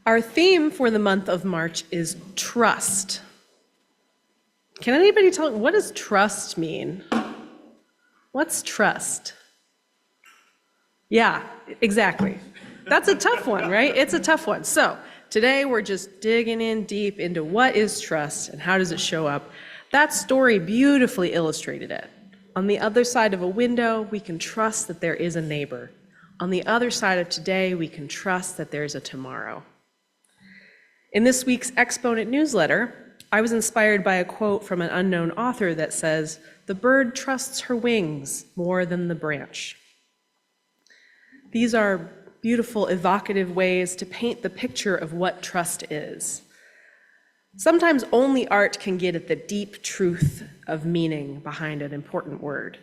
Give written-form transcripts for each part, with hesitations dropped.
Our theme for the month of March is trust. Can anybody tell me, what does trust mean? What's trust? Yeah, exactly. That's a tough one, right? It's a tough one. So today we're just digging in deep into what is trust and how does it show up. That story beautifully illustrated it. On the other side of a window, we can trust that there is a neighbor. On the other side of today, we can trust that there's a tomorrow. In this week's Exponent newsletter, I was inspired by a quote from an unknown author that says, "The bird trusts her wings more than the branch." These are beautiful, evocative ways to paint the picture of what trust is. Sometimes only art can get at the deep truth of meaning behind an important word.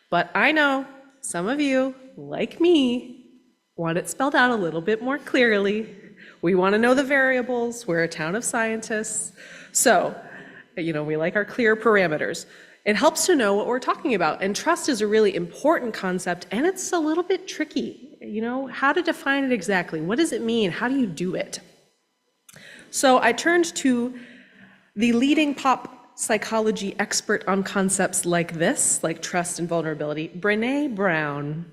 But I know some of you, like me, want it spelled out a little bit more clearly. We want to know the variables. We're a town of scientists. So, we like our clear parameters. It helps to know what we're talking about. And trust is a really important concept, and it's a little bit tricky. How to define it exactly? What does it mean? How do you do it? So I turned to the leading pop psychology expert on concepts like this, like trust and vulnerability, Brené Brown.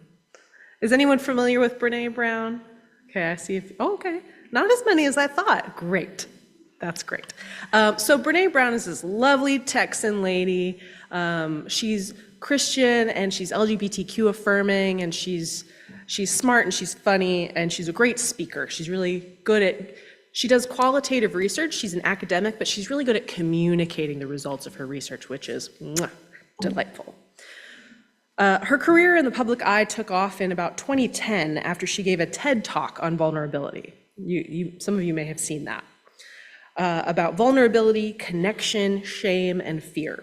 Is anyone familiar with Brené Brown? Okay, I see okay. Not as many as I thought. Great. That's great. So Brené Brown is this lovely Texan lady. She's Christian and she's LGBTQ affirming and she's smart and she's funny and she's a great speaker. She's really good she does qualitative research. She's an academic, but she's really good at communicating the results of her research, which is delightful. Her career in the public eye took off in about 2010 after she gave a TED Talk on vulnerability. Some of you may have seen that. About vulnerability, connection, shame, and fear.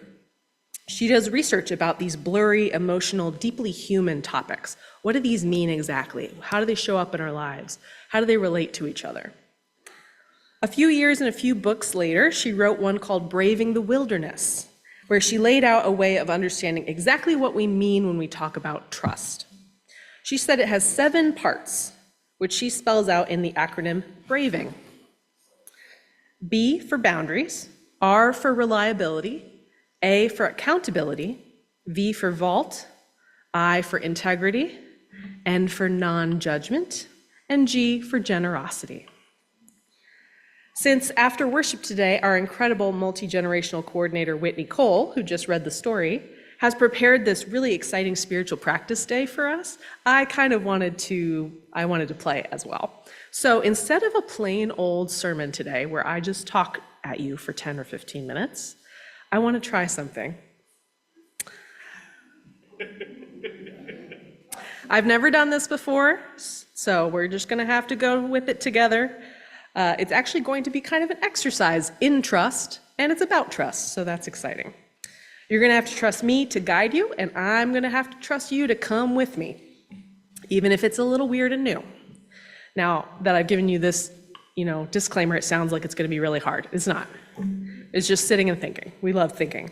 She does research about these blurry, emotional, deeply human topics. What do these mean exactly? How do they show up in our lives? How do they relate to each other? A few years and a few books later, she wrote one called Braving the Wilderness, where she laid out a way of understanding exactly what we mean when we talk about trust. She said it has 7 parts, which she spells out in the acronym BRAVING. B for boundaries, R for reliability, A for accountability, V for vault, I for integrity, N for non-judgment, and G for generosity. Since after worship today, our incredible multi-generational coordinator, Whitney Cole, who just read the story, has prepared this really exciting spiritual practice day for us, I wanted to play as well. So instead of a plain old sermon today where I just talk at you for 10 or 15 minutes, I want to try something. I've never done this before, so we're just going to have to go with it together. It's actually going to be kind of an exercise in trust, and it's about trust, so that's exciting. You're going to have to trust me to guide you, and I'm going to have to trust you to come with me, even if it's a little weird and new. Now that I've given you this, disclaimer, it sounds like it's going to be really hard. It's not. It's just sitting and thinking. We love thinking.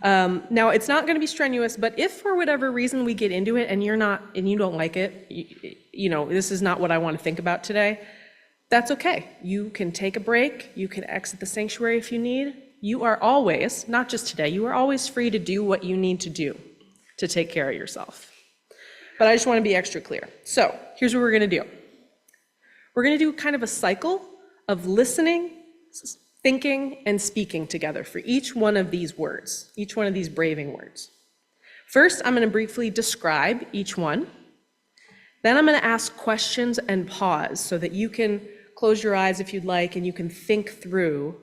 Now, it's not going to be strenuous, but if for whatever reason we get into it and you don't like it, this is not what I want to think about today, that's okay. You can take a break. You can exit the sanctuary if you need. You are always, not just today, you are always free to do what you need to do to take care of yourself. But I just want to be extra clear. So here's what we're going to do. We're going to do kind of a cycle of listening, thinking, and speaking together for each one of these words, each one of these braving words. First, I'm going to briefly describe each one. Then I'm going to ask questions and pause so that you can close your eyes if you'd like and you can think through,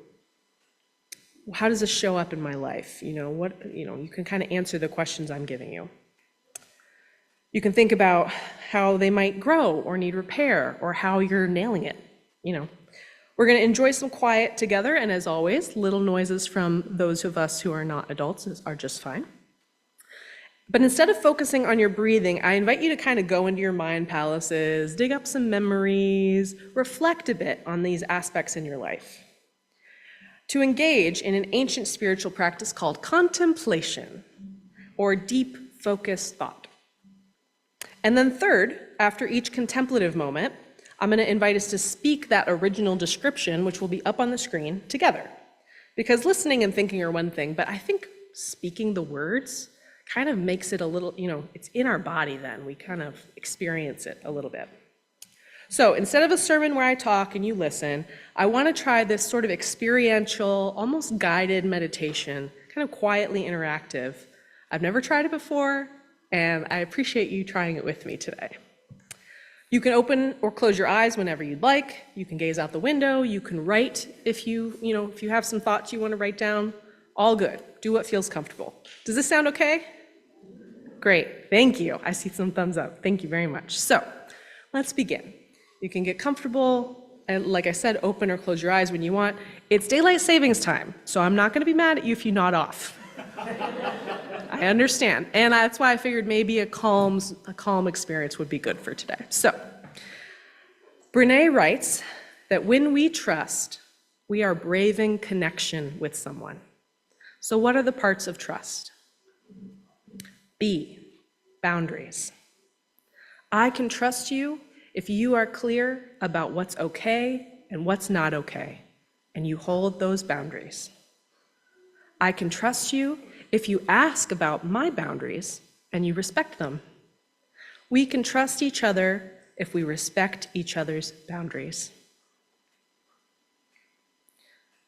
how does this show up in my life? You can kind of answer the questions I'm giving you. You can think about how they might grow or need repair or how you're nailing it. We're going to enjoy some quiet together, and as always, little noises from those of us who are not adults are just fine. But instead of focusing on your breathing, I invite you to kind of go into your mind palaces, dig up some memories, reflect a bit on these aspects in your life. To engage in an ancient spiritual practice called contemplation, or deep, focused thought. And then third, after each contemplative moment, I'm going to invite us to speak that original description, which will be up on the screen, together. Because listening and thinking are one thing, but I think speaking the words kind of makes it a little, it's in our body then. We kind of experience it a little bit. So instead of a sermon where I talk and you listen, I want to try this sort of experiential, almost guided meditation, kind of quietly interactive. I've never tried it before, and I appreciate you trying it with me today. You can open or close your eyes whenever you'd like. You can gaze out the window. You can write if you have some thoughts you want to write down. All good. Do what feels comfortable. Does this sound okay? Great. Thank you. I see some thumbs up. Thank you very much. So let's begin. You can get comfortable, and like I said, open or close your eyes when you want. It's daylight savings time, so I'm not going to be mad at you if you nod off. I understand, and that's why I figured maybe a calm experience would be good for today. So, Brené writes that when we trust, we are braving connection with someone. So what are the parts of trust? B, boundaries. I can trust you if you are clear about what's okay and what's not okay, and you hold those boundaries. I can trust you if you ask about my boundaries and you respect them. We can trust each other if we respect each other's boundaries.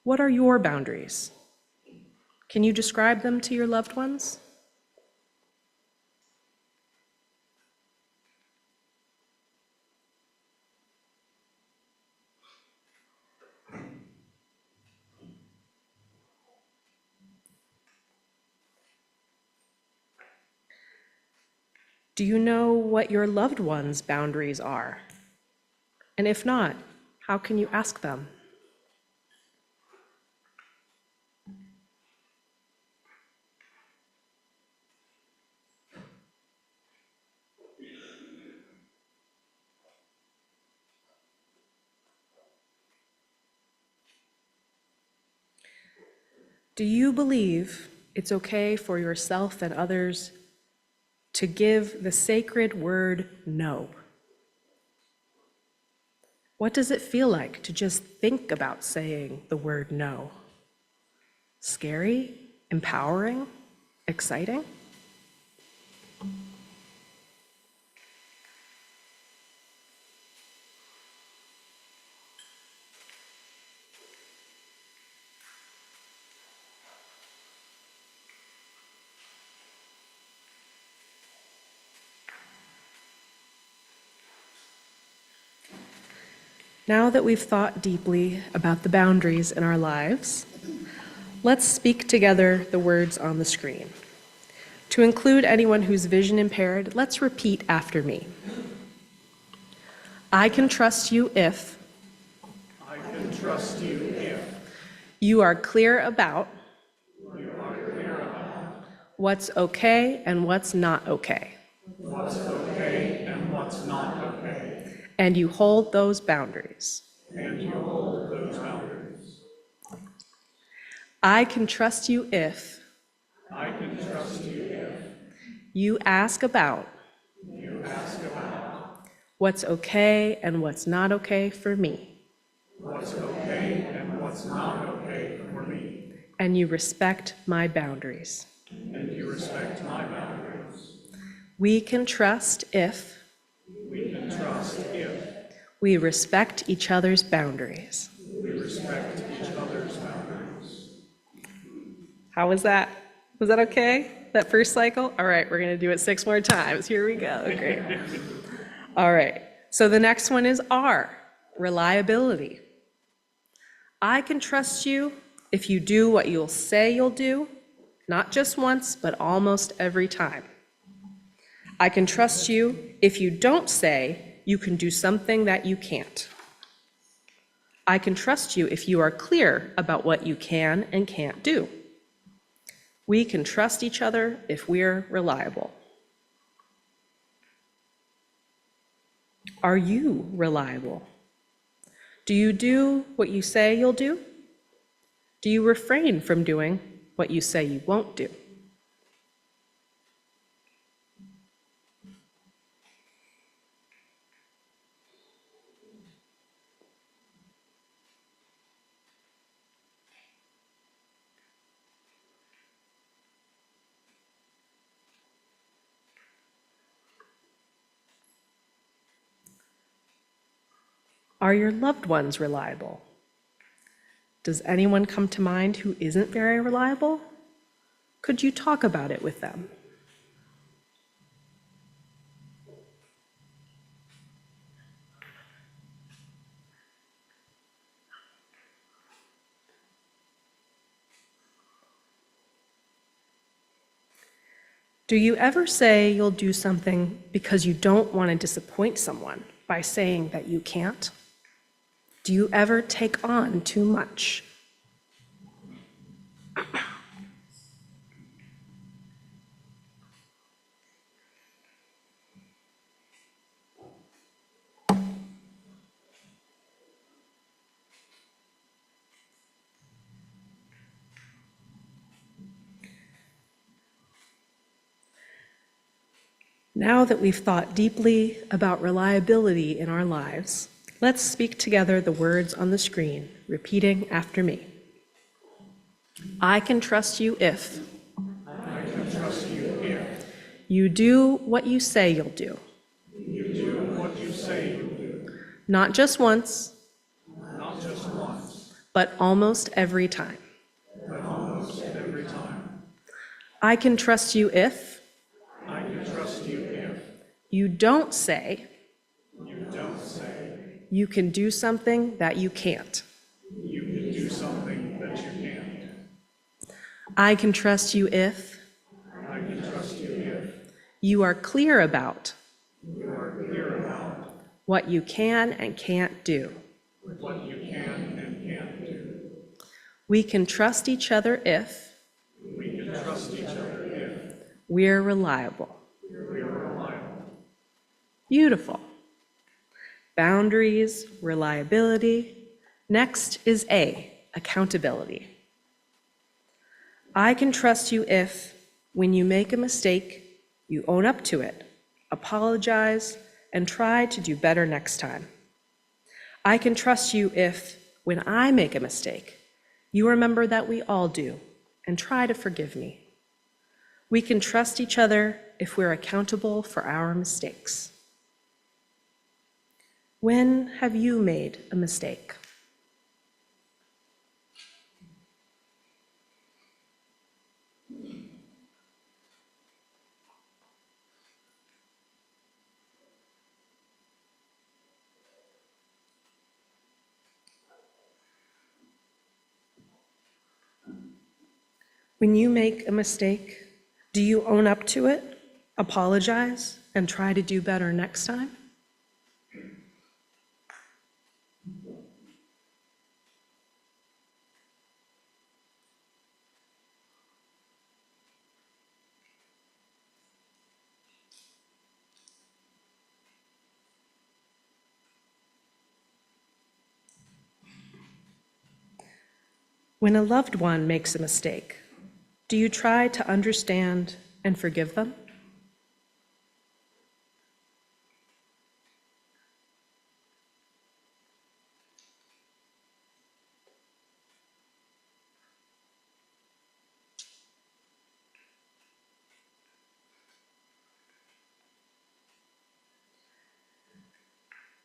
What are your boundaries? Can you describe them to your loved ones? Do you know what your loved ones' boundaries are? And if not, how can you ask them? Do you believe it's okay for yourself and others to give the sacred word no? What does it feel like to just think about saying the word no? Scary? Empowering? Exciting? Now that we've thought deeply about the boundaries in our lives, let's speak together the words on the screen. To include anyone who's vision impaired, let's repeat after me. I can trust you if you are clear about what's okay and what's not okay. And you hold those boundaries. I can trust you if you ask about what's okay and what's not okay for me. And you respect my boundaries. We can trust if we respect each other's boundaries. How was that? Was that okay? That first cycle? All right, we're gonna do it 6 more times. Here we go, great. All right, so the next one is R, reliability. I can trust you if you do what you'll say you'll do, not just once, but almost every time. I can trust you if you don't say you can do something that you can't. I can trust you if you are clear about what you can and can't do. We can trust each other if we're reliable. Are you reliable? Do you do what you say you'll do? Do you refrain from doing what you say you won't do? Are your loved ones reliable? Does anyone come to mind who isn't very reliable? Could you talk about it with them? Do you ever say you'll do something because you don't want to disappoint someone by saying that you can't? Do you ever take on too much? Now that we've thought deeply about reliability in our lives, let's speak together the words on the screen, repeating after me. I can trust you if you do what you say you'll do. Not just once, but almost every time. I can trust you if you don't say you can do something that you can't. I can trust you if you are clear about what you can and can't do. We can trust each other if we're reliable. Beautiful. Boundaries, reliability. Next is A, accountability. I can trust you if, when you make a mistake, you own up to it, apologize, and try to do better next time. I can trust you if, when I make a mistake, you remember that we all do, and try to forgive me. We can trust each other if we're accountable for our mistakes. When have you made a mistake? When you make a mistake, do you own up to it, apologize, and try to do better next time? When a loved one makes a mistake, do you try to understand and forgive them?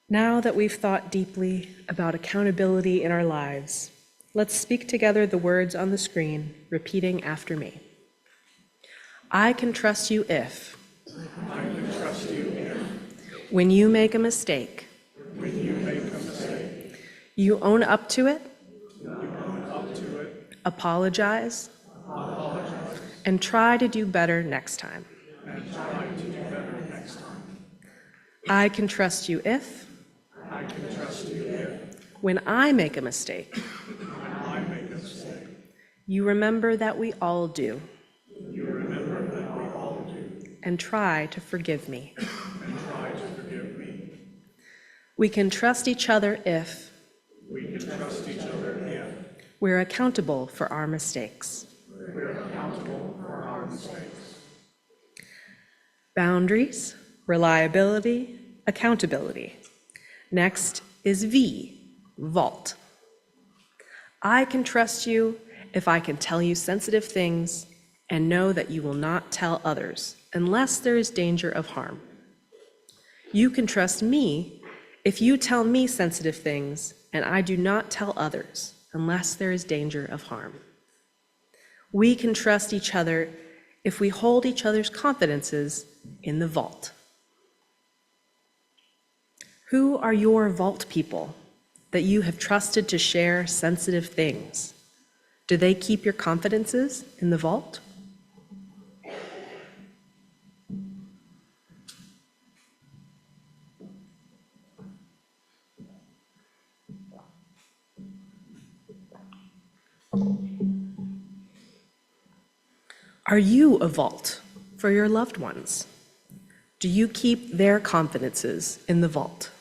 Now that we've thought deeply about accountability in our lives, let's speak together the words on the screen, repeating after me. I can trust you if, when you make a mistake, you own up to it, apologize, and try to do better next time. I can trust you if, when I make a mistake, you remember that we all do, and try to forgive me. We can trust each other if we're accountable for our mistakes. Boundaries, reliability, accountability. Next is V, vault. I can trust you if I can tell you sensitive things and know that you will not tell others unless there is danger of harm. You can trust me if you tell me sensitive things and I do not tell others, unless there is danger of harm. We can trust each other if we hold each other's confidences in the vault. Who are your vault people that you have trusted to share sensitive things? Do they keep your confidences in the vault? Are you a vault for your loved ones? Do you keep their confidences in the vault?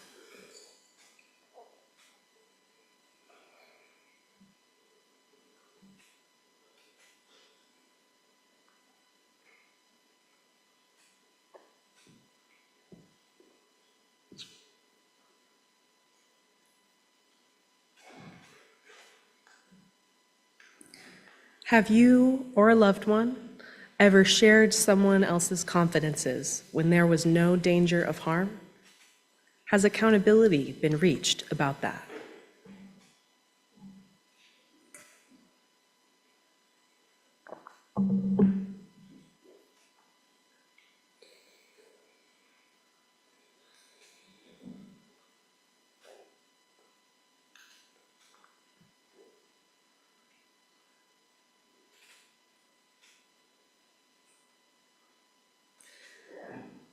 Have you or a loved one ever shared someone else's confidences when there was no danger of harm? Has accountability been reached about that?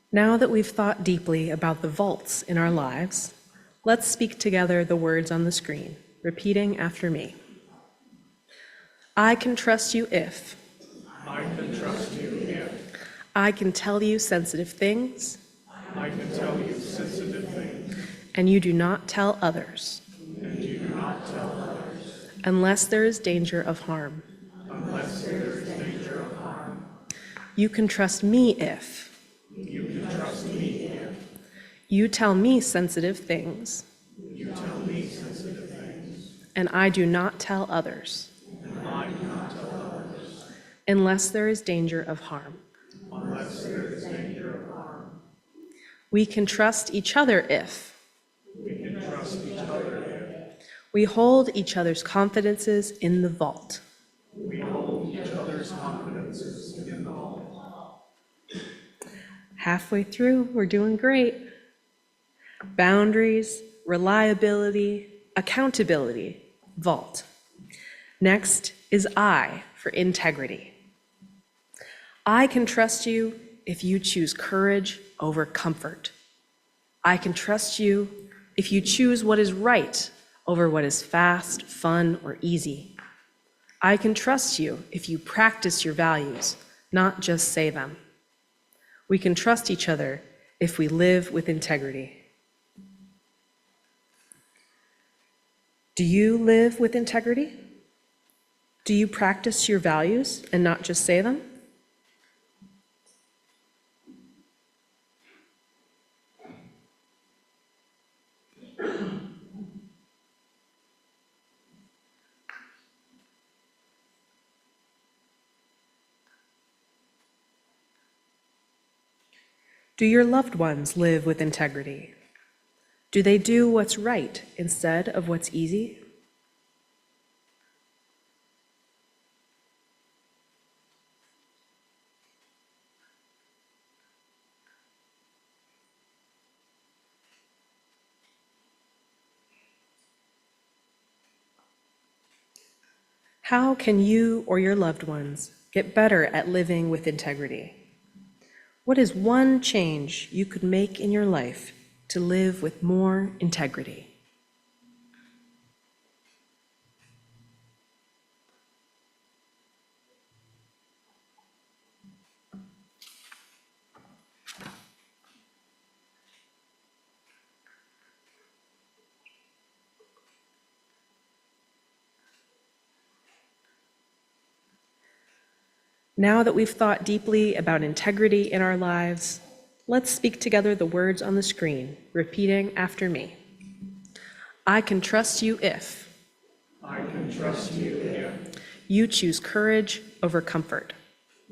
Now that we've thought deeply about the vaults in our lives, let's speak together the words on the screen, repeating after me. I can trust you if. I can trust you if. I can tell you sensitive things. I can tell you sensitive things. And you do not tell others. And you do not tell others. Unless there is danger of harm. Unless there is danger of harm. You can trust me if. You can trust me if. You tell me sensitive things. You tell me sensitive things. And I do not tell others. And I do not tell others. Unless there is danger of harm. Unless there is danger of harm. We can trust each other if. We can trust each other if. We hold each other's confidences in the vault. We hold each other's confidences in the vault. Halfway through, we're doing great. Boundaries, reliability, accountability, vault. Next is I for integrity. I can trust you if you choose courage over comfort. I can trust you if you choose what is right over what is fast, fun, or easy. I can trust you if you practice your values, not just say them. We can trust each other if we live with integrity. Do you live with integrity? Do you practice your values and not just say them? Do your loved ones live with integrity? Do they do what's right instead of what's easy? How can you or your loved ones get better at living with integrity? What is one change you could make in your life to live with more integrity? Now that we've thought deeply about integrity in our lives, let's speak together the words on the screen, repeating after me. I can trust you if. I can trust you if. You choose courage over comfort.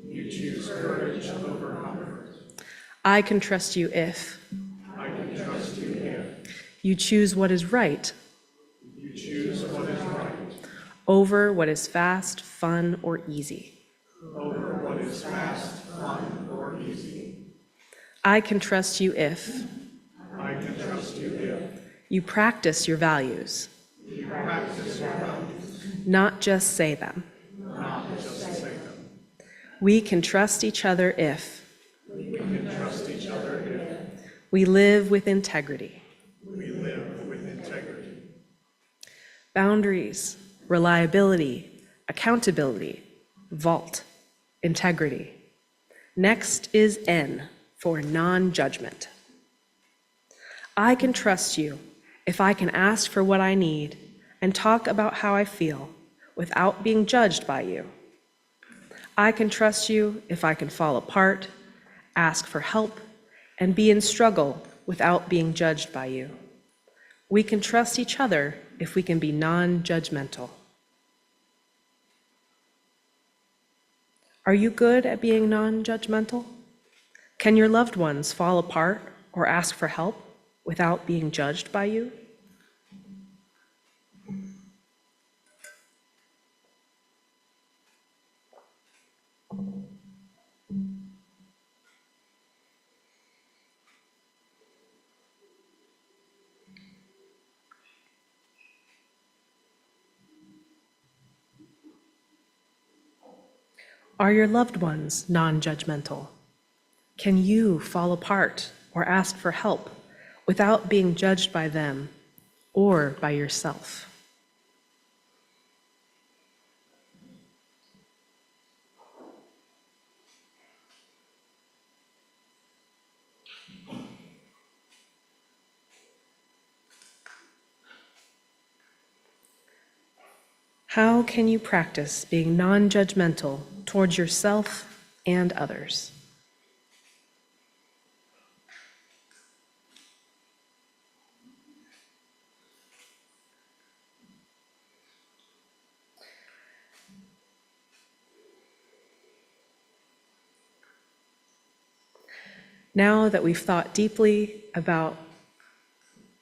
You choose courage over comfort. I can trust you if. I can trust you if. You choose what is right You choose what is right over what is fast, fun, or easy. over what is fast, fun, or easy. I can trust you if I can trust you if you practice your values, you practice your values, not just say them. not just say them. We can trust each other if We can trust each other if we live with integrity. we live with integrity. Boundaries, reliability, accountability, vault, integrity. Next is N for non-judgment. I can trust you if I can ask for what I need and talk about how I feel without being judged by you. I can trust you if I can fall apart, ask for help, and be in struggle without being judged by you. We can trust each other if we can be non-judgmental. Are you good at being non-judgmental? Can your loved ones fall apart or ask for help without being judged by you? Are your loved ones non-judgmental? Can you fall apart or ask for help without being judged by them or by yourself? How can you practice being non-judgmental towards yourself and others? Now that we've thought deeply about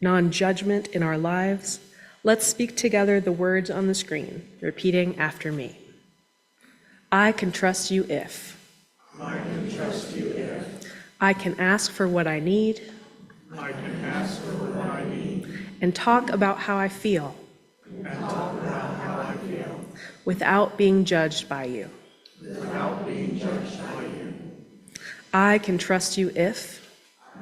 non-judgment in our lives, let's speak together the words on the screen, repeating after me. I can trust you if I can trust you if I can ask for what I need I can ask for what I need and talk about how I feel and talk about how I feel without being judged by you. without being judged by you. I can trust you if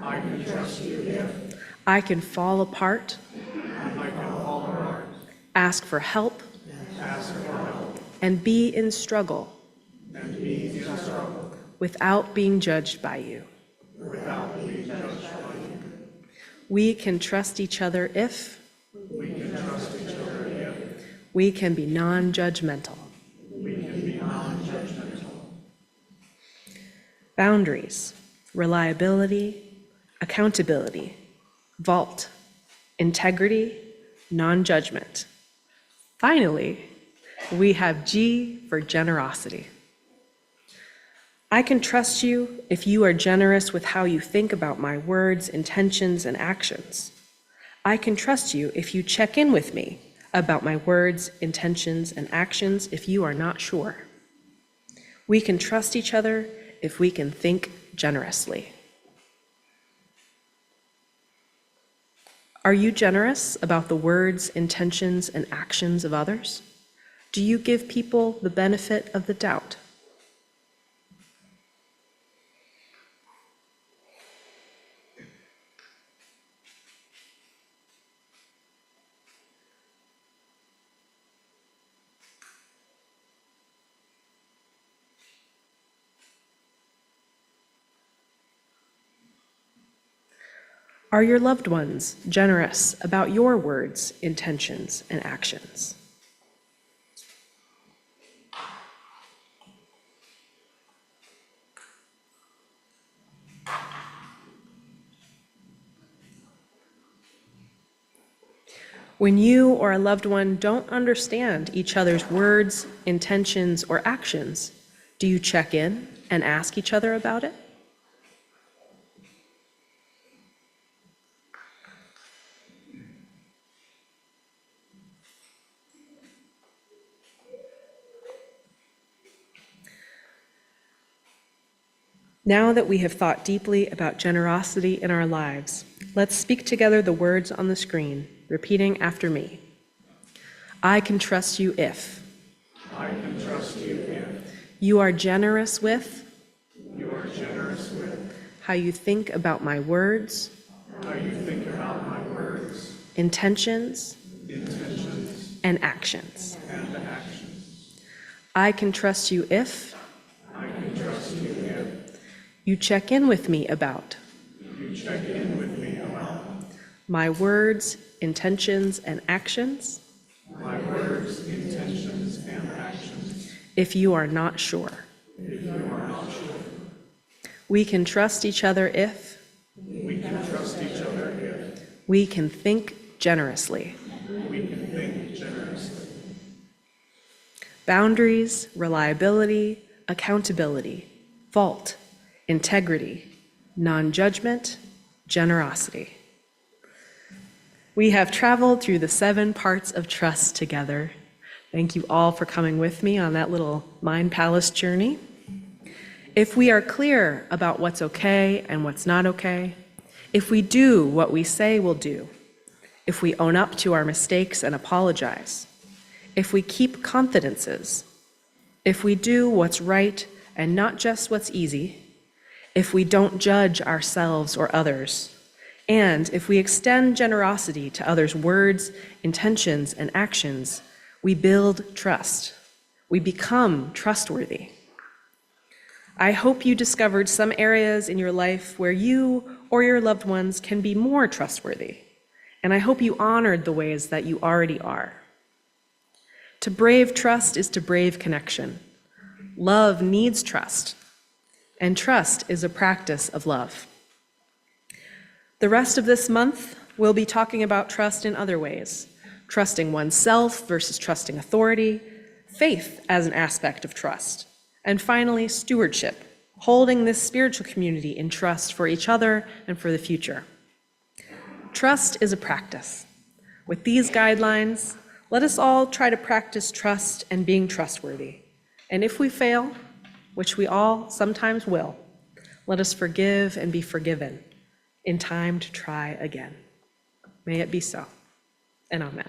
I can trust you if I can fall apart, I can fall apart, ask for help, ask for help, and be in struggle and be in struggle without being judged by you. without being judged by you. We can trust each other if We can trust each other if we can be non-judgmental. we can be non-judgmental. Boundaries, reliability, accountability, vault, integrity, non-judgment. Finally, we have G for generosity. I can trust you if you are generous with how you think about my words, intentions, and actions. I can trust you if you check in with me about my words, intentions, and actions if you are not sure. We can trust each other if we can think generously. Are you generous about the words, intentions, and actions of others? Do you give people the benefit of the doubt? Are your loved ones generous about your words, intentions, and actions? When you or a loved one don't understand each other's words, intentions, or actions, do you check in and ask each other about it? Now that we have thought deeply about generosity in our lives, let's speak together the words on the screen, repeating after me. I can trust you if. I can trust you if. You are generous with. You are generous with. How you think about my words. How you think about my words. Intentions. Intentions. And actions. And actions. I can trust you if. I can trust you if. You check in with me about. You check in with me about. My words, intentions, and actions. My words, intentions, and actions. If you are not sure. If you are not sure. We can trust each other if. We can trust each other if. We can think generously. We can think generously. Boundaries, reliability, accountability, vault, integrity, non-judgment, generosity. We have traveled through the 7 parts of trust together. Thank you all for coming with me on that little mind palace journey. If we are clear about what's okay and what's not okay, if we do what we say we'll do, if we own up to our mistakes and apologize, if we keep confidences, if we do what's right and not just what's easy, if we don't judge ourselves or others, and if we extend generosity to others' words, intentions, and actions, we build trust. We become trustworthy. I hope you discovered some areas in your life where you or your loved ones can be more trustworthy, and I hope you honored the ways that you already are. To brave trust is to brave connection. Love needs trust, and trust is a practice of love. The rest of this month, we'll be talking about trust in other ways, trusting oneself versus trusting authority, faith as an aspect of trust, and finally, stewardship, holding this spiritual community in trust for each other and for the future. Trust is a practice. With these guidelines, let us all try to practice trust and being trustworthy. And if we fail, which we all sometimes will, let us forgive and be forgiven in time to try again. May it be so, and amen.